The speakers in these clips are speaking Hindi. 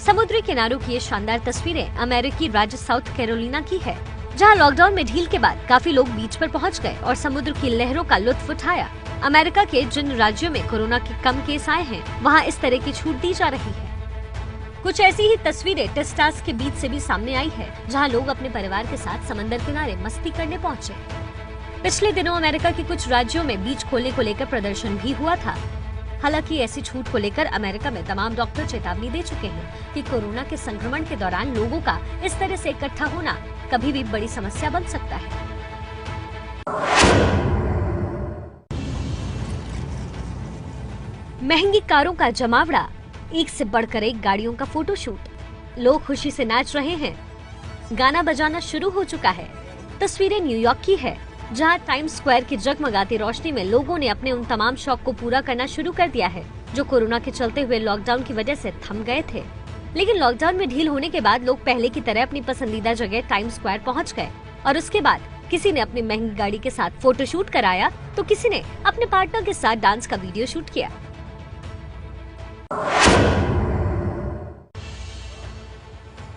समुद्री किनारों की ये शानदार तस्वीरें अमेरिकी राज्य साउथ कैरोलिना की है, जहां लॉकडाउन में ढील के बाद काफी लोग बीच पर पहुंच गए और समुद्र की लहरों का लुत्फ उठाया। अमेरिका के जिन राज्यों में कोरोना के कम केस आए हैं, वहां इस तरह की छूट दी जा रही है। कुछ ऐसी ही तस्वीरें टेक्सास के बीच से भी सामने आई है, जहां लोग अपने परिवार के साथ समंदर किनारे मस्ती करने पहुंचे। पिछले दिनों अमेरिका के कुछ राज्यों में बीच खोलने को लेकर प्रदर्शन भी हुआ था। हालांकि ऐसी छूट को लेकर अमेरिका में तमाम डॉक्टर चेतावनी दे चुके हैं कि कोरोना के संक्रमण के दौरान लोगों का इस तरह से इकट्ठा होना कभी भी बड़ी समस्या बन सकता है। महंगी कारों का जमावड़ा, एक से बढ़कर एक गाड़ियों का फोटोशूट, लोग खुशी से नाच रहे हैं, गाना बजाना शुरू हो चुका है। तस्वीरें न्यूयॉर्क की है, जहां टाइम्स स्क्वायर की जगमगाती रोशनी में लोगों ने अपने उन तमाम शौक को पूरा करना शुरू कर दिया है जो कोरोना के चलते हुए लॉकडाउन की वजह से थम गए थे। लेकिन लॉकडाउन में ढील होने के बाद लोग पहले की तरह अपनी पसंदीदा जगह टाइम्स स्क्वायर पहुंच गए और उसके बाद किसी ने अपनी महंगी गाड़ी के साथ फोटोशूट कराया तो किसी ने अपने पार्टनर के साथ डांस का वीडियो शूट किया।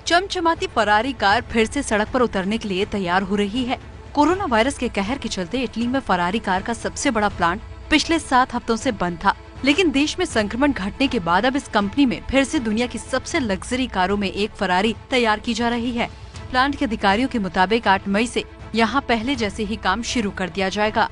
चमचमाती फरारी कार फिर से सड़क पर उतरने के लिए तैयार हो रही है। कोरोना वायरस के कहर के चलते इटली में फरारी कार का सबसे बड़ा प्लांट पिछले 7 हफ्तों से बंद था, लेकिन देश में संक्रमण घटने के बाद अब इस कंपनी में फिर से दुनिया की सबसे लग्जरी कारों में एक फरारी तैयार की जा रही है। प्लांट के अधिकारियों के मुताबिक 8 मई से यहाँ पहले जैसे ही काम शुरू कर दिया जाएगा।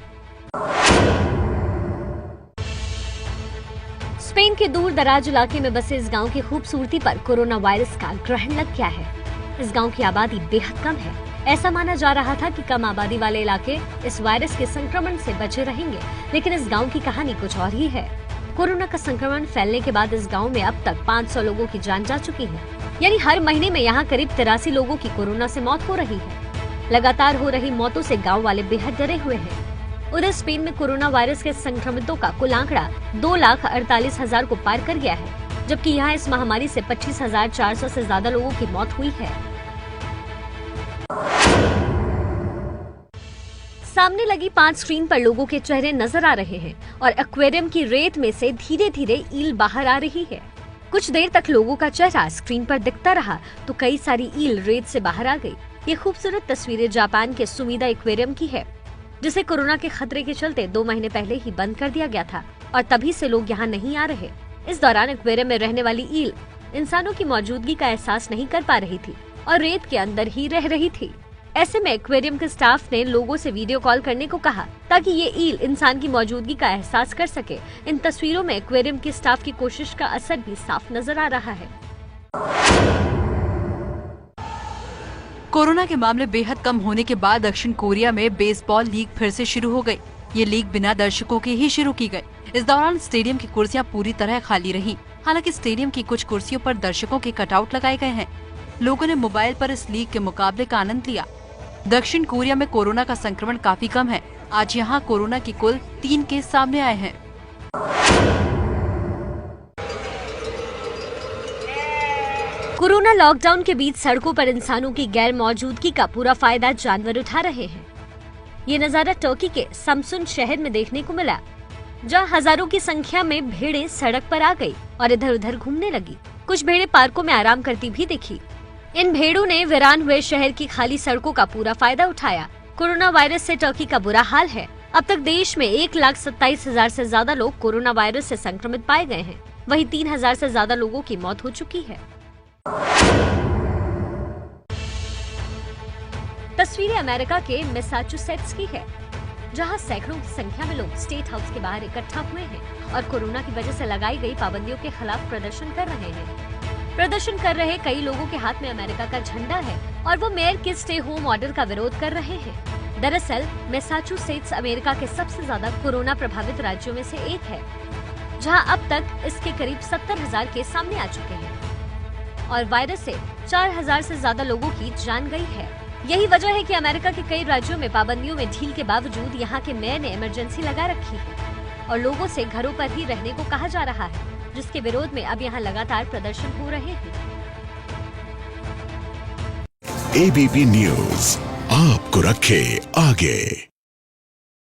स्पेन के दूर दराज इलाके में बसे इस गांव की खूबसूरती पर कोरोना वायरस का ग्रहण लग गया है। इस गांव की आबादी बेहद कम है। ऐसा माना जा रहा था कि कम आबादी वाले इलाके इस वायरस के संक्रमण से बचे रहेंगे, लेकिन इस गांव की कहानी कुछ और ही है। कोरोना का संक्रमण फैलने के बाद इस गांव में अब तक 500 लोगों की जान जा चुकी है, यानी हर महीने में यहाँ करीब 83 लोगों की कोरोना से मौत हो रही है। लगातार हो रही मौतों से गाँव वाले बेहद डरे हुए हैं। उधर स्पेन में कोरोना वायरस के संक्रमितों का कुल आंकड़ा 2,48,000 को पार कर गया है, जबकि यहाँ इस महामारी से 25,400 से ज्यादा लोगों की मौत हुई है। सामने लगी 5 स्क्रीन पर लोगों के चेहरे नजर आ रहे हैं और एक्वेरियम की रेत में से धीरे धीरे ईल बाहर आ रही है। कुछ देर तक लोगों का चेहरा स्क्रीन पर दिखता रहा तो कई सारी ईल रेत से बाहर आ गई। ये खूबसूरत तस्वीरें जापान के सुमिदा एक्वेरियम की है, जिसे कोरोना के खतरे के चलते 2 महीने पहले ही बंद कर दिया गया था और तभी से लोग यहाँ नहीं आ रहे। इस दौरान एक्वेरियम में रहने वाली ईल इंसानों की मौजूदगी का एहसास नहीं कर पा रही थी और रेत के अंदर ही रह रही थी। ऐसे में एक्वेरियम के स्टाफ ने लोगों से वीडियो कॉल करने को कहा ताकि ये ईल इंसान की मौजूदगी का एहसास कर सके। इन तस्वीरों में एक्वेरियम के स्टाफ की कोशिश का असर भी साफ नजर आ रहा है। कोरोना के मामले बेहद कम होने के बाद दक्षिण कोरिया में बेसबॉल लीग फिर से शुरू हो गई। ये लीग बिना दर्शकों के ही शुरू की गई। इस दौरान स्टेडियम की कुर्सियां पूरी तरह खाली रहीं। हालांकि स्टेडियम की कुछ कुर्सियों पर दर्शकों के कटआउट लगाए गए हैं। लोगों ने मोबाइल पर इस लीग के मुकाबले का आनंद लिया। दक्षिण कोरिया में कोरोना का संक्रमण काफी कम है। आज यहाँ कोरोना की कुल 3 केस सामने आए हैं। कोरोना लॉकडाउन के बीच सड़कों पर इंसानों की गैर मौजूदगी का पूरा फायदा जानवर उठा रहे हैं। ये नजारा टर्की के समसुन शहर में देखने को मिला, जहाँ हजारों की संख्या में भेड़ें सड़क पर आ गई और इधर उधर घूमने लगी। कुछ भेड़ें पार्कों में आराम करती भी दिखी। इन भेड़ों ने वीरान हुए शहर की खाली सड़कों का पूरा फायदा उठाया। कोरोना वायरस से टर्की का बुरा हाल है। अब तक देश में 1,27,000 से ज्यादा लोग कोरोना वायरस से संक्रमित पाए गए हैं। वहीं 3,000 से ज्यादा लोगों की मौत हो चुकी है। तस्वीरें अमेरिका के मैसाचुसेट्स की है, जहां सैकड़ों की संख्या में लोग स्टेट हाउस के बाहर इकट्ठा हुए हैं और कोरोना की वजह से लगाई गई पाबंदियों के खिलाफ प्रदर्शन कर रहे हैं। प्रदर्शन कर रहे कई लोगों के हाथ में अमेरिका का झंडा है और वो मेयर के स्टे होम ऑर्डर का विरोध कर रहे हैं। दरअसल मैसाचुसेट्स अमेरिका के सबसे ज्यादा कोरोना प्रभावित राज्यों में से एक है, जहां अब तक इसके करीब 70,000 केस सामने आ चुके हैं और वायरस से 4,000 से ज्यादा लोगों की जान गई है। यही वजह है कि अमेरिका के कई राज्यों में पाबंदियों में ढील के बावजूद यहाँ के मेयर ने इमरजेंसी लगा रखी है और लोगों से घरों पर ही रहने को कहा जा रहा है, जिसके विरोध में अब यहाँ लगातार प्रदर्शन हो रहे हैं। ABP न्यूज़ आपको रखे आगे।